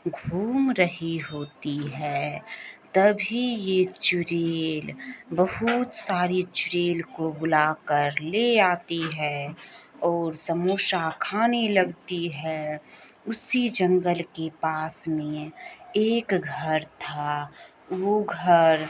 घूम रही होती है। तभी ये चुड़ैल बहुत सारी चुड़ैल को बुलाकर ले आती है और समोसा खाने लगती है। उसी जंगल के पास में एक घर था। वो घर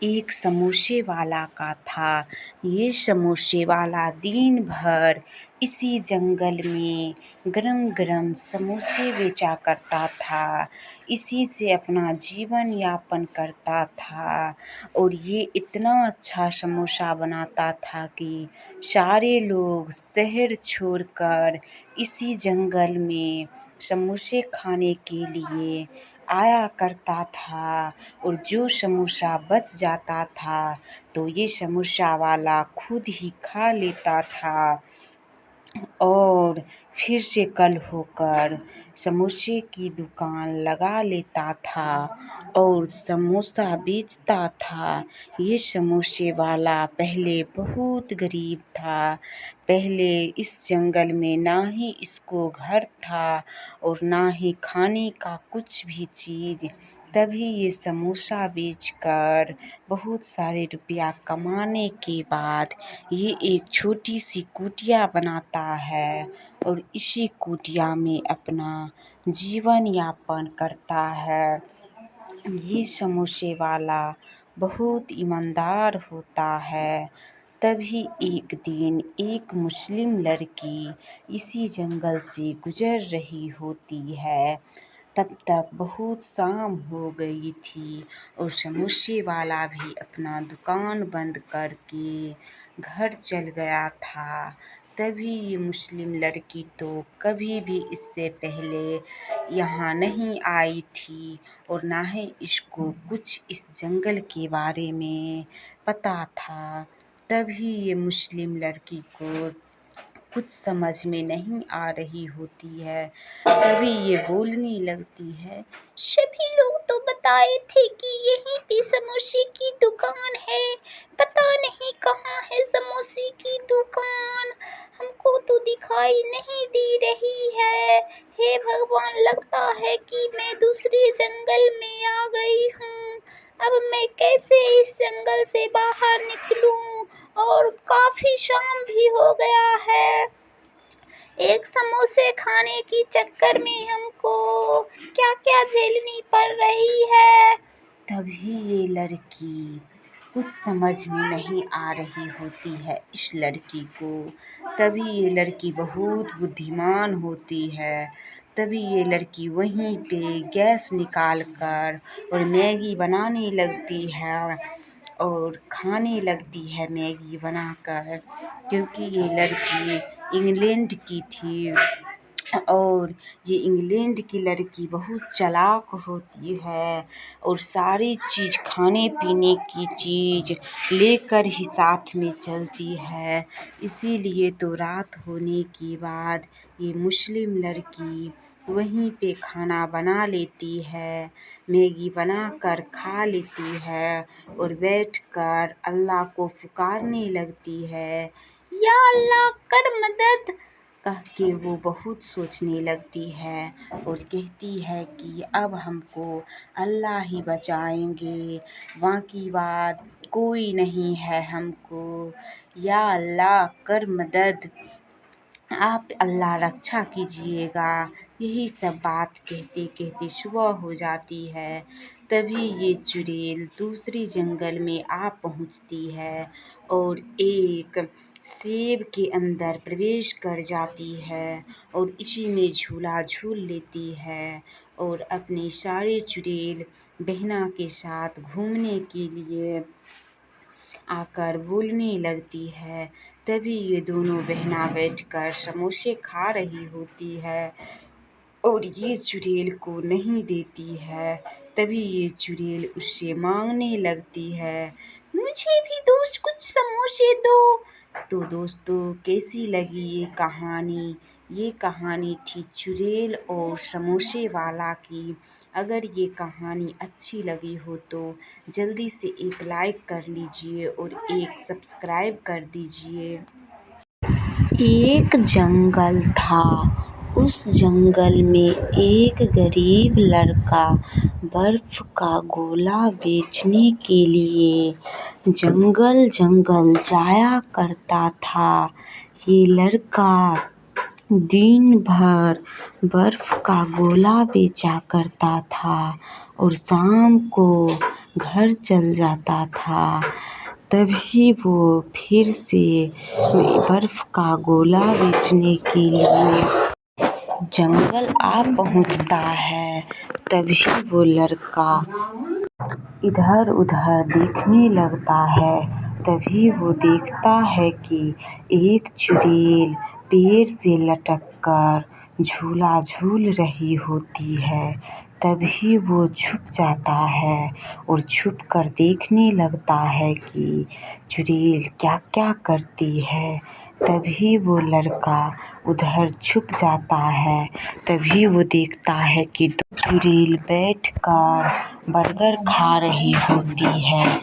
एक समोसे वाला का था। ये समोसे वाला दिन भर इसी जंगल में गरम गरम समोसे बेचा करता था। इसी से अपना जीवन यापन करता था और ये इतना अच्छा समोसा बनाता था कि सारे लोग शहर छोड़कर इसी जंगल में समोसे खाने के लिए आया करता था। और जो समोसा बच जाता था तो ये समोसा वाला खुद ही खा लेता था और फिर से कल होकर समोसे की दुकान लगा लेता था और समोसा बेचता था। ये समोसे वाला पहले बहुत गरीब था। पहले इस जंगल में ना ही इसको घर था और ना ही खाने का कुछ भी चीज़। तभी ये समोसा बेचकर बहुत सारे रुपया कमाने के बाद ये एक छोटी सी कुटिया बनाता है और इसी कुटिया में अपना जीवन यापन करता है। ये समोसे वाला बहुत ईमानदार होता है। तभी एक दिन एक मुस्लिम लड़की इसी जंगल से गुजर रही होती है। तब तक बहुत शाम हो गई थी और समोसे वाला भी अपना दुकान बंद करके घर चल गया था। तभी ये मुस्लिम लड़की तो कभी भी इससे पहले यहाँ नहीं आई थी और ना ही इसको कुछ इस जंगल के बारे में पता था। तभी ये मुस्लिम लड़की को कुछ समझ में नहीं आ रही होती है। तभी ये बोलने लगती है, सभी लोग तो बताए थे कि यहीं पे समोसे की दुकान है, पता नहीं कहाँ है समोसे की दुकान, हमको तो दिखाई नहीं दे रही है। हे भगवान, लगता है कि मैं दूसरे जंगल में आ गई हूँ। अब मैं कैसे इस जंगल से बाहर निकलूं? और काफी शाम भी हो गया है। एक समोसे खाने की चक्कर में हमको क्या क्या झेलनी पड़ रही है। तभी ये लड़की कुछ समझ में नहीं आ रही होती है इस लड़की को। तभी ये लड़की बहुत बुद्धिमान होती है। तभी ये लड़की वहीं पे गैस निकाल कर और मैगी बनाने लगती है और खाने लगती है मैगी बनाकर। क्योंकि ये लड़की इंग्लैंड की थी और ये इंग्लैंड की लड़की बहुत चालाक होती है और सारी चीज़ खाने पीने की चीज़ लेकर ही साथ में चलती है। इसीलिए तो रात होने के बाद ये मुस्लिम लड़की वहीं पे खाना बना लेती है, मैगी बनाकर खा लेती है और बैठकर अल्लाह को पुकारने लगती है। या अल्लाह कर मदद। कह के वो बहुत सोचने लगती है और कहती है कि अब हमको अल्लाह ही बचाएंगे, बाकी बात कोई नहीं है हमको। या अल्लाह कर मदद, आप अल्लाह रक्षा कीजिएगा। यही सब बात कहते कहते सुबह हो जाती है। तभी ये चुड़ैल दूसरी जंगल में आ पहुंचती है और एक सेब के अंदर प्रवेश कर जाती है और इसी में झूला झूल लेती है और अपनी सारे चुड़ैल बहना के साथ घूमने के लिए आकर बोलने लगती है। तभी ये दोनों बहना बैठकर समोसे खा रही होती है और ये चुड़ैल को नहीं देती है। तभी ये चुड़ैल उससे मांगने लगती है, मुझे भी दोस्त कुछ समोसे दो। तो दोस्तों, कैसी लगी ये कहानी? ये कहानी थी चुड़ैल और समोसे वाला की। अगर ये कहानी अच्छी लगी हो तो जल्दी से एक लाइक कर लीजिए और एक सब्सक्राइब कर दीजिए। एक जंगल था, उस जंगल में एक गरीब लड़का बर्फ का गोला बेचने के लिए जंगल जंगल जाया करता था। ये लड़का दिन भर बर्फ का गोला बेचा करता था और शाम को घर चल जाता था। तभी वो फिर से बर्फ का गोला बेचने के लिए जंगल आ पहुंचता है। तभी वो लड़का इधर उधर देखने लगता है। तभी वो देखता है कि एक चुड़ैल पेड़ से लटक कर झूला झूल रही होती है। तभी वो छुप जाता है और छुप कर देखने लगता है कि चुड़ैल क्या क्या करती है। तभी वो लड़का उधर छुप जाता है। तभी वो देखता है कि चुड़ैल बैठकर बर्गर खा रही होती है।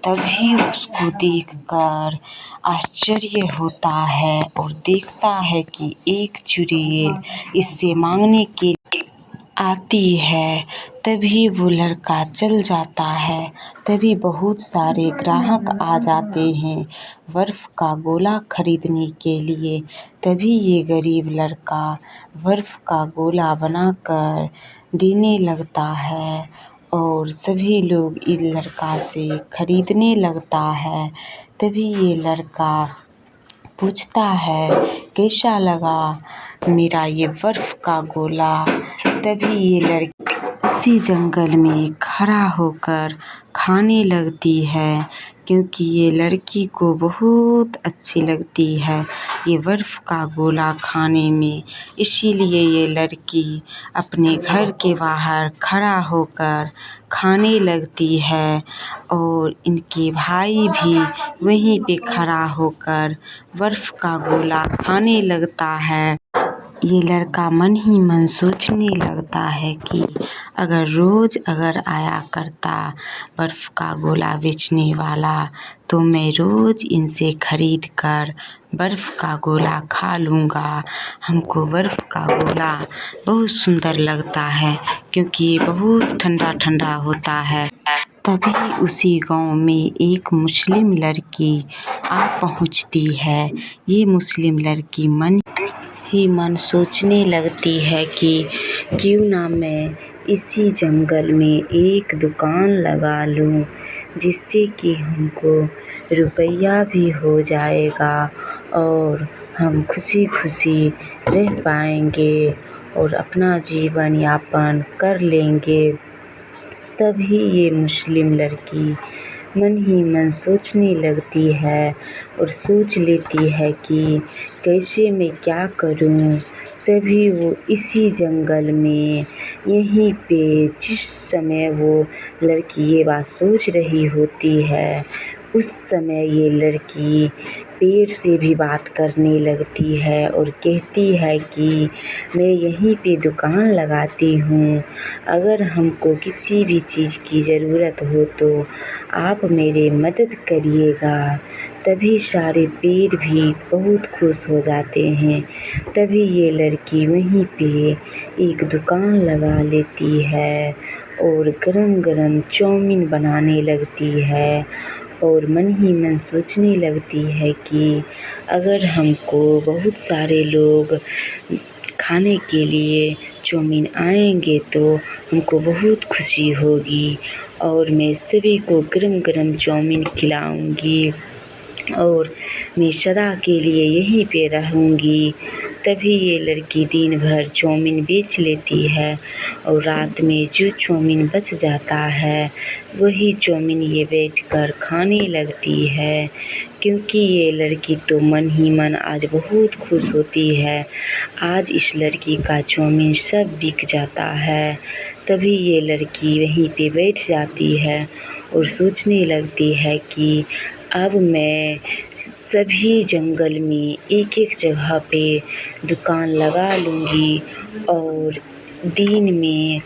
तभी उसको देखकर आश्चर्य होता है और देखता है कि एक चुड़ैल इससे मांगने के आती है। तभी वो लड़का चल जाता है। तभी बहुत सारे ग्राहक आ जाते हैं बर्फ का गोला खरीदने के लिए। तभी ये गरीब लड़का बर्फ का गोला बनाकर देने लगता है और सभी लोग इस लड़का से खरीदने लगता है। तभी ये लड़का पूछता है कैसा लगा मेरा ये बर्फ का गोला। तभी ये लड़की उसी जंगल में खड़ा होकर खाने लगती है क्योंकि ये लड़की को बहुत अच्छी लगती है ये बर्फ का गोला खाने में। इसीलिए ये लड़की अपने घर के बाहर खड़ा होकर खाने लगती है और इनके भाई भी वहीं पे खड़ा होकर बर्फ का गोला खाने लगता है। ये लड़का मन ही मन सोचने लगता है कि अगर रोज़ आया करता बर्फ का गोला बेचने वाला तो मैं रोज़ इनसे खरीद कर बर्फ का गोला खा लूँगा। हमको बर्फ का गोला बहुत सुंदर लगता है क्योंकि ये बहुत ठंडा ठंडा होता है। तभी उसी गांव में एक मुस्लिम लड़की आ पहुंचती है। ये मुस्लिम लड़की मन ही मन सोचने लगती है कि क्यों ना मैं इसी जंगल में एक दुकान लगा लूं जिससे कि हमको रुपया भी हो जाएगा और हम खुशी खुशी रह पाएंगे और अपना जीवन यापन कर लेंगे। तभी ये मुस्लिम लड़की मन ही मन सोचने लगती है और सोच लेती है कि कैसे मैं क्या करूं। तभी वो इसी जंगल में यहीं पे जिस समय वो लड़की ये बात सोच रही होती है उस समय ये लड़की पेड़ से भी बात करने लगती है और कहती है कि मैं यहीं पे दुकान लगाती हूँ, अगर हमको किसी भी चीज़ की ज़रूरत हो तो आप मेरे मदद करिएगा। तभी सारे पेड़ भी बहुत खुश हो जाते हैं। तभी ये लड़की वहीं पे एक दुकान लगा लेती है और गरम गरम चाउमीन बनाने लगती है और मन ही मन सोचने लगती है कि अगर हमको बहुत सारे लोग खाने के लिए चाउमीन आएंगे तो हमको बहुत खुशी होगी और मैं सभी को गरम गरम चाउमीन खिलाऊंगी और मैं सदा के लिए यहीं पे रहूंगी। तभी ये लड़की दिन भर चाउमीन बेच लेती है और रात में जो चाउमीन बच जाता है वही चाउमीन ये बैठकर खाने लगती है क्योंकि ये लड़की तो मन ही मन आज बहुत खुश होती है। आज इस लड़की का चाउमीन सब बिक जाता है। तभी ये लड़की वहीं पे बैठ जाती है और सोचने लगती है कि अब मैं सभी जंगल में एक एक जगह पे दुकान लगा लूँगी और दिन में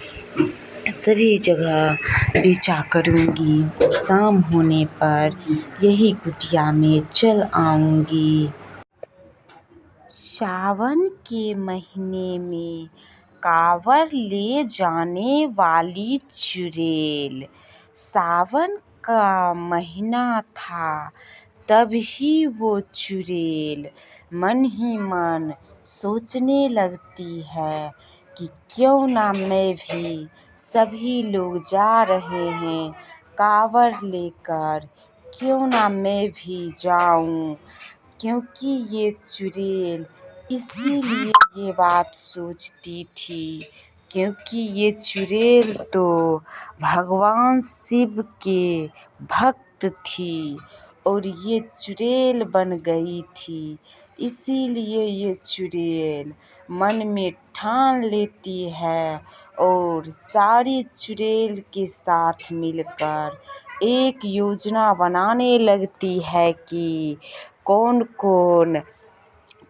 सभी जगह बेचा करूँगी और शाम होने पर यही कुटिया में चल आऊँगी। सावन के महीने में कांवर ले जाने वाली चुड़ैल। सावन का महीना था, तभी वो चुड़ैल मन ही मन सोचने लगती है कि क्यों ना मैं भी, सभी लोग जा रहे हैं कांवर लेकर, क्यों ना मैं भी जाऊं। क्योंकि ये चुड़ैल इसीलिए ये बात सोचती थी, क्योंकि ये चुड़ैल तो भगवान शिव के भक्त थी और ये चुड़ैल बन गई थी। इसीलिए ये चुड़ैल मन में ठान लेती है और सारी चुड़ैल के साथ मिलकर एक योजना बनाने लगती है कि कौन कौन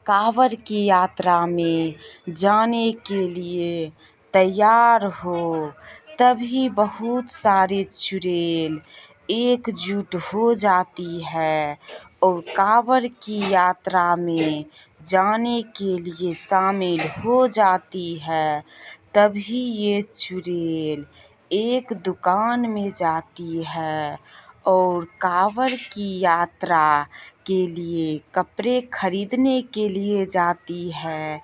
कांवर की यात्रा में जाने के लिए तैयार हो। तभी बहुत सारी चुड़ैल एकजुट हो जाती है और कांवर की यात्रा में जाने के लिए शामिल हो जाती है। तभी ये चुड़ैल एक दुकान में जाती है और कांवर की यात्रा के लिए कपड़े खरीदने के लिए जाती है।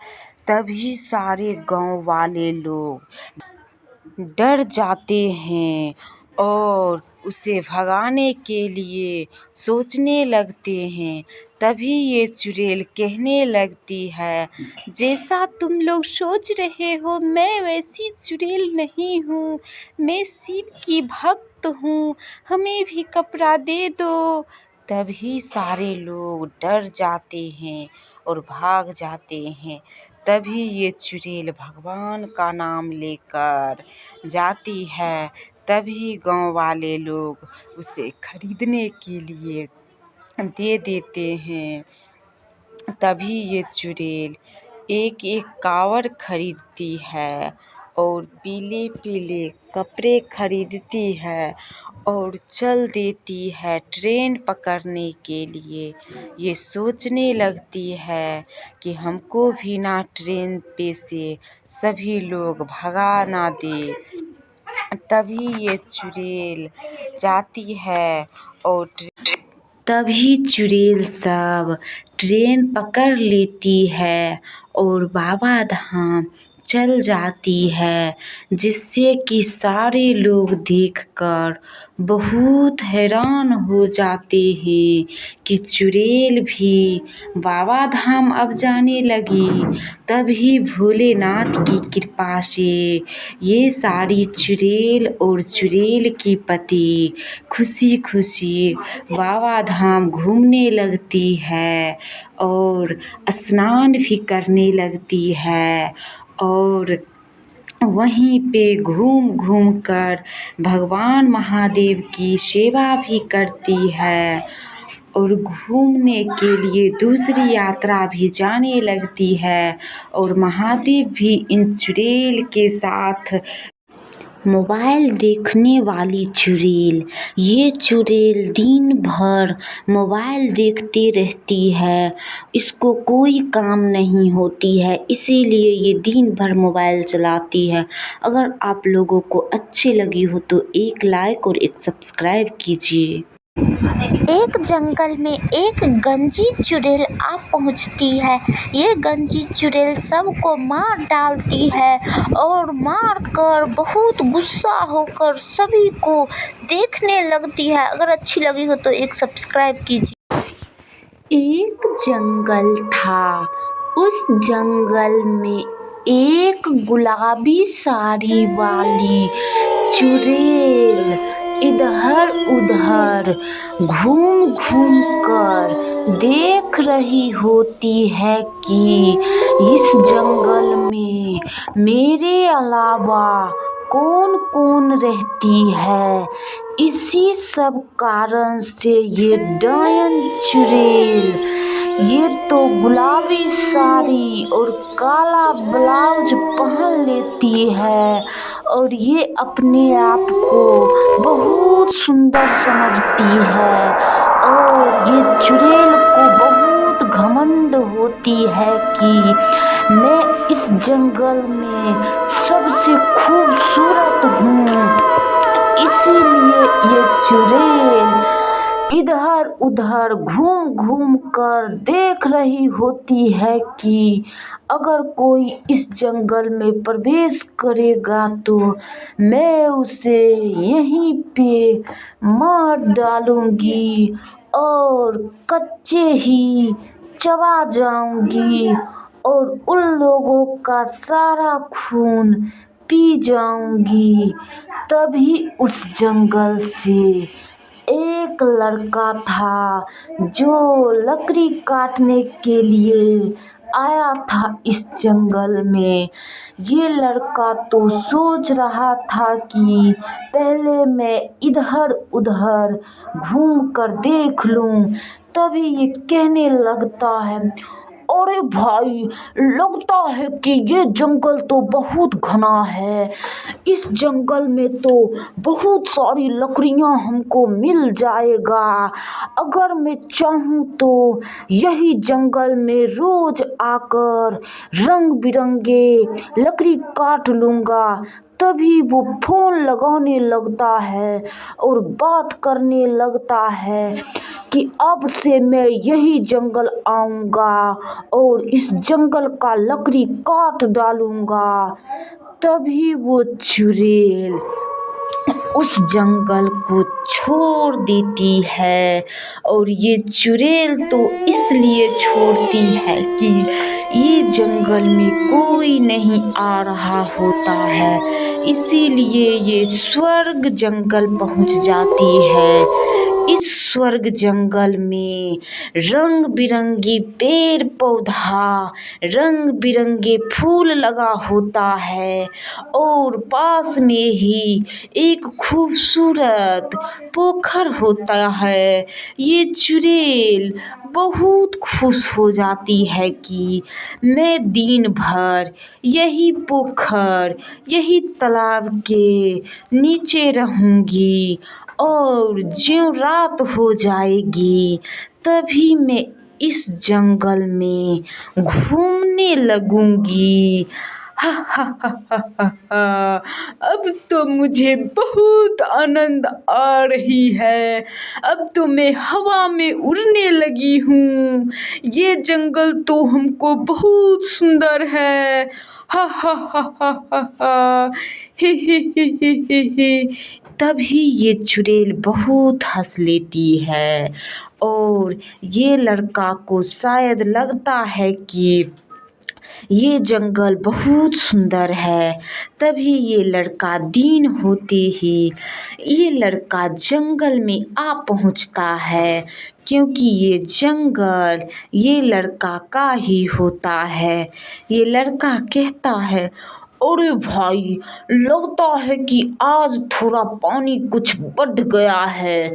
तभी सारे गांव वाले लोग डर जाते हैं और उसे भगाने के लिए सोचने लगते हैं। तभी ये चुड़ैल कहने लगती है, जैसा तुम लोग सोच रहे हो मैं वैसी चुड़ैल नहीं हूँ, मैं शिव की भक्त हूँ, हमें भी कपड़ा दे दो। तभी सारे लोग डर जाते हैं और भाग जाते हैं। तभी ये चुड़ैल भगवान का नाम लेकर जाती है। तभी गांव वाले लोग उसे खरीदने के लिए दे देते हैं। तभी ये चुड़ैल एक एक कांवर खरीदती है और पीले पीले कपड़े खरीदती है और चल देती है ट्रेन पकड़ने के लिए। ये सोचने लगती है कि हमको भी ना ट्रेन पे से सभी लोग भगा ना दे। तभी ये चुड़ैल जाती है और तभी चुड़ैल सब ट्रेन पकड़ लेती है और बाबा धाम चल जाती है, जिससे कि सारे लोग देखकर बहुत हैरान हो जाते हैं कि चुड़ैल भी बाबा धाम अब जाने लगी। तभी भोलेनाथ की कृपा से ये सारी चुड़ैल और चुड़ैल की पति खुशी खुशी बाबा धाम घूमने लगती है और स्नान भी करने लगती है और वहीं पे घूम घूम कर भगवान महादेव की सेवा भी करती है और घूमने के लिए दूसरी यात्रा भी जाने लगती है। और महादेव भी इन चुड़ैल के साथ मोबाइल देखने वाली चुड़ैल, ये चुड़ैल दिन भर मोबाइल देखती रहती है, इसको कोई काम नहीं होती है, इसीलिए ये दिन भर मोबाइल चलाती है। अगर आप लोगों को अच्छी लगी हो तो एक लाइक और एक सब्सक्राइब कीजिए। एक जंगल में एक गंजी चुड़ैल आ पहुंचती है। ये गंजी चुड़ैल सबको मार डालती है और मार कर बहुत गुस्सा होकर सभी को देखने लगती है। अगर अच्छी लगी हो तो एक सब्सक्राइब कीजिए। एक जंगल था, उस जंगल में एक गुलाबी साड़ी वाली चुड़ैल इधर उधर घूम घूम कर देख रही होती है कि इस जंगल में मेरे अलावा कौन कौन रहती है। इसी सब कारण से ये डायन चुड़ैल, ये तो गुलाबी साड़ी और काला ब्लाउज पहन लेती है और ये अपने आप को बहुत सुंदर समझती है और ये चुड़ैल को बहुत घमंड होती है कि मैं इस जंगल में सबसे खूबसूरत हूँ। इसीलिए ये चुड़ैल इधर उधर घूम घूम कर देख रही होती है कि अगर कोई इस जंगल में प्रवेश करेगा तो मैं उसे यहीं पे मार डालूंगी और कच्चे ही चबा जाऊंगी और उन लोगों का सारा खून पी जाऊंगी। तभी उस जंगल से एक लड़का था जो लकड़ी काटने के लिए आया था इस जंगल में। ये लड़का तो सोच रहा था कि पहले मैं इधर उधर घूम कर देख लूं। तभी ये कहने लगता है, अरे भाई, लगता है कि ये जंगल तो बहुत घना है। इस जंगल में तो बहुत सारी लकड़ियां हमको मिल जाएगा। अगर मैं चाहूँ तो यही जंगल में रोज आकर रंग बिरंगे लकड़ी काट लूँगा। तभी वो फोन लगाने लगता है और बात करने लगता है कि अब से मैं यही जंगल आऊँगा और इस जंगल का लकड़ी काट डालूँगा। तभी वो चुड़ैल उस जंगल को छोड़ देती है। और ये चुड़ैल तो इसलिए छोड़ती है कि ये जंगल में कोई नहीं आ रहा होता है, इसीलिए ये स्वर्ग जंगल पहुंच जाती है। इस स्वर्ग जंगल में रंग बिरंगी पेड़ पौधा, रंग बिरंगे फूल लगा होता है और पास में ही एक खूबसूरत पोखर होता है। ये चुड़ैल बहुत खुश हो जाती है कि मैं दिन भर यही पोखर, यही तालाब के नीचे रहूँगी और ज्यों रात हो जाएगी तभी मैं इस जंगल में घूमने लगूंगी। हा हा हा हा हा हा। अब तो मुझे बहुत आनंद आ रही है। अब तो मैं हवा में उड़ने लगी हूँ। ये जंगल तो हमको बहुत सुंदर है। हा हा हा हा हा हा। ही ही ही ही ही ही। तभी ये चुड़ैल बहुत हंस लेती है और ये लड़का को शायद लगता है कि ये जंगल बहुत सुंदर है। तभी ये लड़का दिन होते ही ये लड़का जंगल में आ पहुंचता है, क्योंकि ये जंगल ये लड़का का ही होता है। ये लड़का कहता है, अरे भाई, लगता है कि आज थोड़ा पानी कुछ बढ़ गया है।